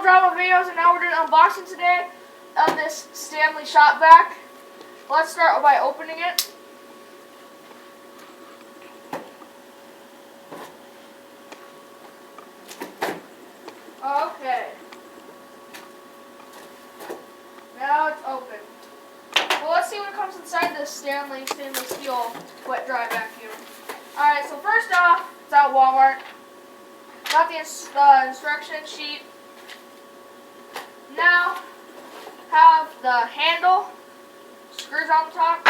drama videos, and now we're doing an unboxing today of this Stanley shop vac. Let's start by opening it. Okay. Now it's open. Well, let's see what comes inside this Stanley stainless steel wet dry vacuum. Alright, so first off, it's at Walmart. Got the instruction sheet. Now, have the handle, screws on the top,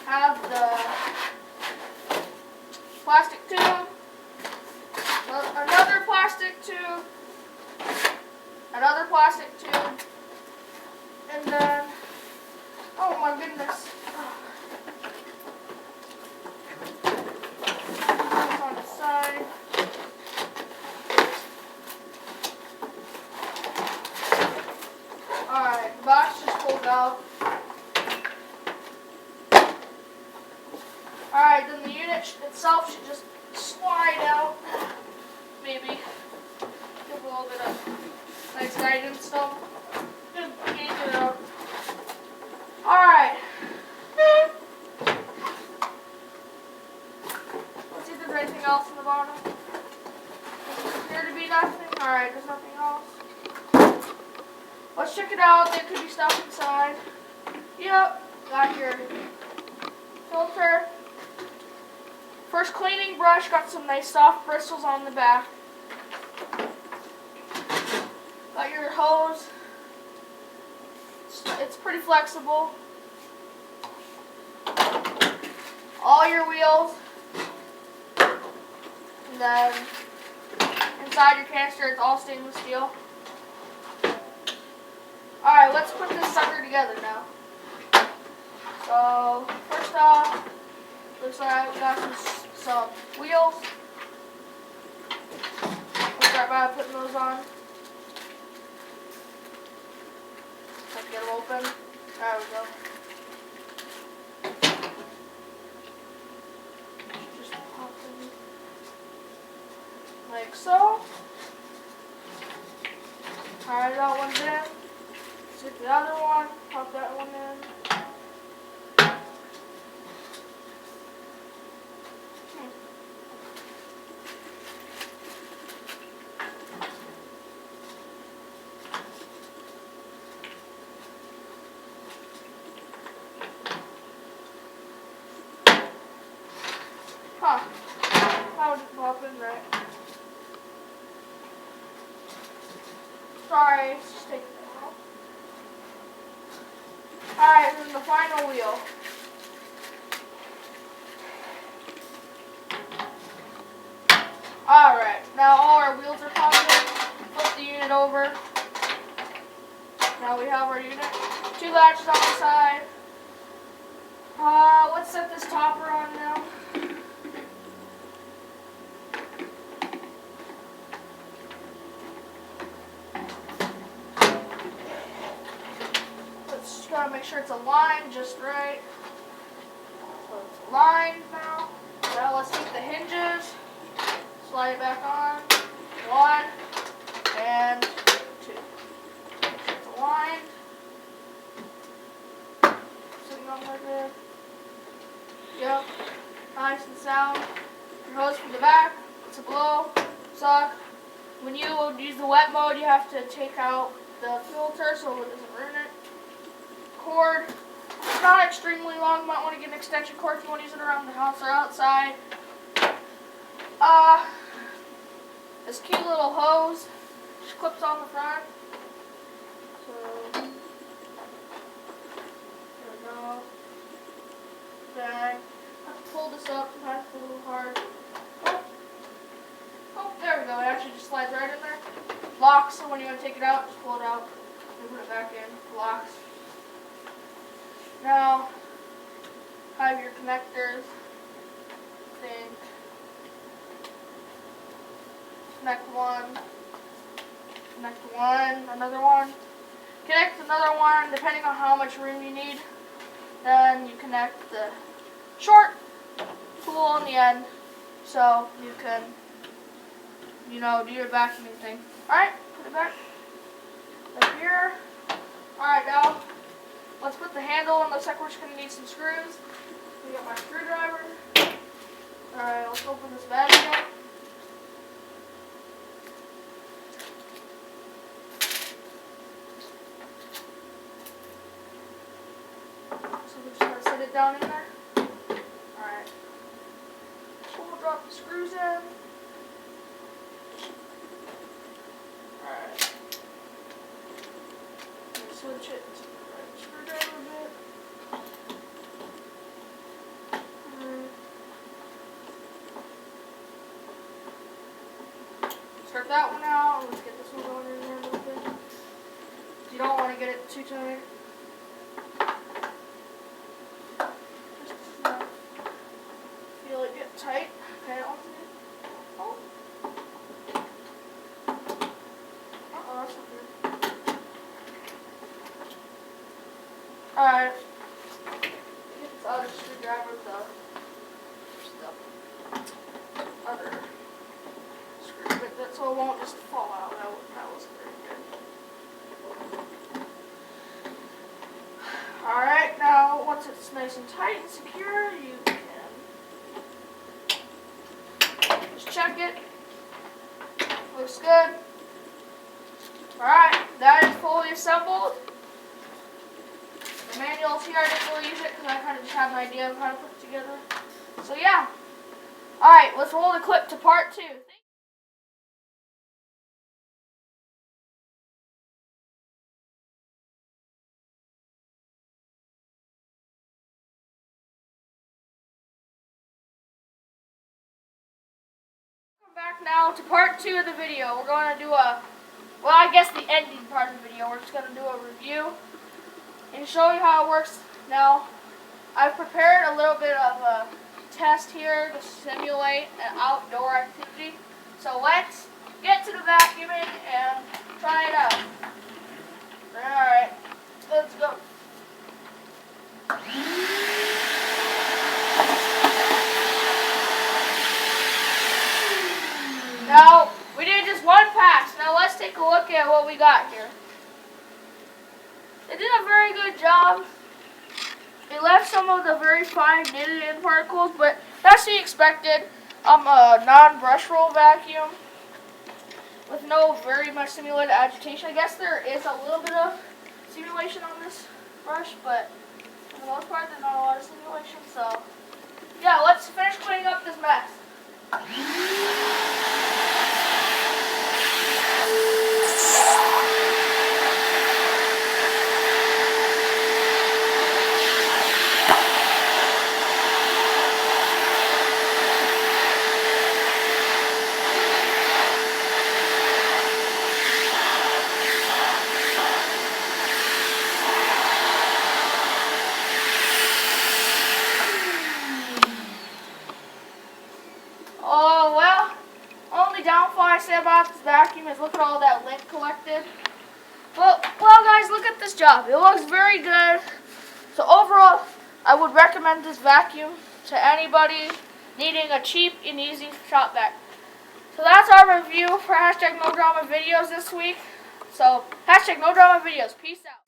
have the plastic tube, another plastic tube, another plastic tube, and then, oh my goodness, this on the side. Alright, the box just pulls out. Alright, then the unit itself should just slide out. Maybe give a little bit of nice guidance stuff. Just yank it out. Alright. Let's see if there's anything else in the bottom. Doesn't appear to be nothing. Alright, there's nothing else. Let's check it out. There could be stuff inside. Yep, got your filter. First cleaning brush, got some nice soft bristles on the back. Got your hose. It's pretty flexible. All your wheels. And then inside your canister, it's all stainless steel. Alright, let's put this sucker together now. So, first off, looks like we got some wheels. Let's start by putting those on. Let's get them open. There we go. Just pop them like so. Alright, that one's in. Take the other one, pop that one in. Huh. That one didn't pop in right. Sorry, it's just taking it out. Alright, then the final wheel. Alright, now all our wheels are popped in. Flip the unit over. Now we have our unit. 2 latches on the side. Let's set this topper on now. Gotta make sure it's aligned just right. So it's aligned now. Now let's take the hinges, slide it back on. 1 and 2. Make sure it's aligned. Sitting on like this. Yep. Nice and sound. Your hose from the back. It's a blow. Suck. When you use the wet mode, you have to take out the filter so it doesn't ruin it. Cord, not extremely long. You might want to get an extension cord if you want to use it around the house or outside. This cute little hose just clips on the front. So there we go. Then I have to pull this up. Sometimes it's a little hard. Oh, there we go. It actually just slides right in there. Locks. So when you want to take it out, just pull it out and put it back in. Locks. Now, have your connectors. Think. Connect one, another one. Connect another one, depending on how much room you need. Then you connect the short tool on the end, so you can, do your vacuuming thing. Alright, put it back. Up here. Alright, now let's put the handle on. Looks like we're just going to need some screws. We got my screwdriver. Alright, let's open this battery up. So we're just going to set it down in there. Alright. We'll drop the screws in. Alright. Switch it to the right screwdriver a bit. Start that one out. Let's get this one going in there a little bit. You don't want to get it too tight. Just enough. Feel it get tight. Okay, I'll see it. Oh. Uh-oh, that's not good. Alright. Get this other screwdriver with the other screw bit that so it won't just fall out. That wasn't very good. Alright, now once it's nice and tight and secure, you can just check it. Looks good. Alright, that is fully assembled. The manual's here. I didn't really use it because I kind of just had an idea of how to put it together. So yeah. Alright, let's roll the clip to part 2. Welcome back now to part 2 of the video. We're going to do I guess the ending part of the video. We're just going to do a review and show you how it works. Now, I've prepared a little bit of a test here to simulate an outdoor activity. So let's get to the vacuuming and try it out. Alright, let's go. Now, we did just one pass. Now let's take a look at what we got here. It did a very good job. It left some of the very fine knitted in particles, but that's to be expected. A non-brush roll vacuum with no very much simulated agitation. I guess there is a little bit of simulation on this brush, but for the most part, there's not a lot of simulation. So, yeah, let's finish cleaning up this mess. Oh, well, only downfall I say about this vacuum is look at all that lint collected. Well, guys, look at this job. It looks very good. So overall, I would recommend this vacuum to anybody needing a cheap and easy shop vac. So that's our review for #NoDrama videos this week. So #NoDrama videos. Peace out.